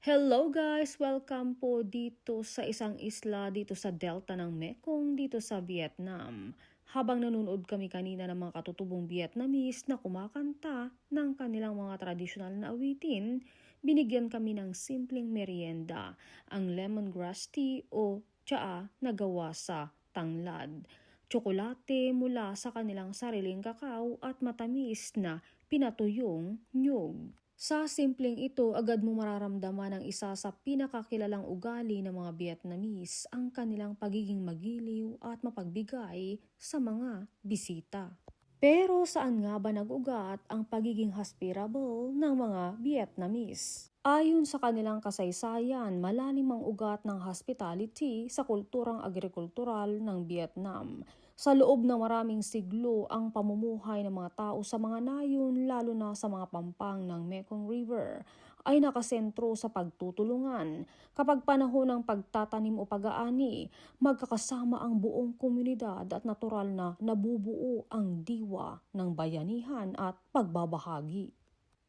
Hello guys! Welcome po dito sa isang isla dito sa delta ng Mekong dito sa Vietnam. Habang nanonood kami kanina ng mga katutubong Vietnamese na kumakanta ng kanilang mga tradisyonal na awitin, binigyan kami ng simpleng merienda, ang lemongrass tea o tsaa na gawa sa tanglad. Tsokolate mula sa kanilang sariling kakao at matamis na pinatuyong nyug. Sa simpleng ito, agad mo mararamdaman ang isa sa pinakakilalang ugali ng mga Vietnamese, ang kanilang pagiging magiliw at mapagbigay sa mga bisita. Pero saan nga ba nag-ugat ang pagiging hospitable ng mga Vietnamese? Ayon sa kanilang kasaysayan, malalim ang ugat ng hospitality sa kulturang agrikultural ng Vietnam. Sa loob ng maraming siglo, ang pamumuhay ng mga tao sa mga nayon, lalo na sa mga pampang ng Mekong River, ay nakasentro sa pagtutulungan. Kapag panahon ng pagtatanim o pag-aani, magkakasama ang buong komunidad at natural na nabubuo ang diwa ng bayanihan at pagbabahagi.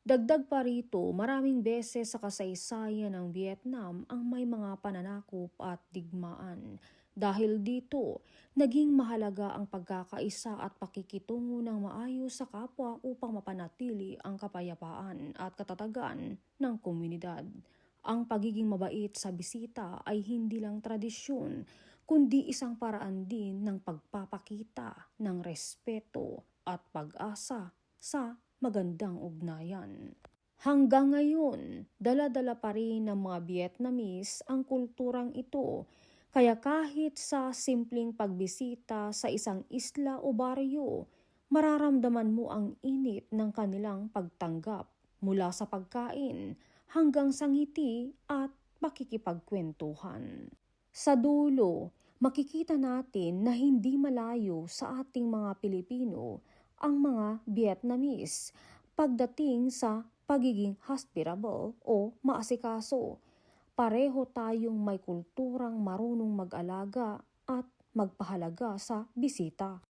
Dagdag pa rito, maraming beses sa kasaysayan ng Vietnam ang may mga pananakop at digmaan. Dahil dito, naging mahalaga ang pagkakaisa at pakikitungo ng maayos sa kapwa upang mapanatili ang kapayapaan at katatagan ng komunidad. Ang pagiging mabait sa bisita ay hindi lang tradisyon, kundi isang paraan din ng pagpapakita ng respeto at pag-asa sa magandang ugnayan. Hanggang ngayon, dala-dala pa rin ng mga Vietnamese ang kulturang ito, kaya kahit sa simpleng pagbisita sa isang isla o baryo, mararamdaman mo ang init ng kanilang pagtanggap mula sa pagkain hanggang sa ngiti at pakikipagkwentuhan. Sa dulo, makikita natin na hindi malayo sa ating mga Pilipino ang mga Vietnamese pagdating sa pagiging hospitable o maasikaso. Pareho tayong may kulturang marunong mag-alaga at magpahalaga sa bisita.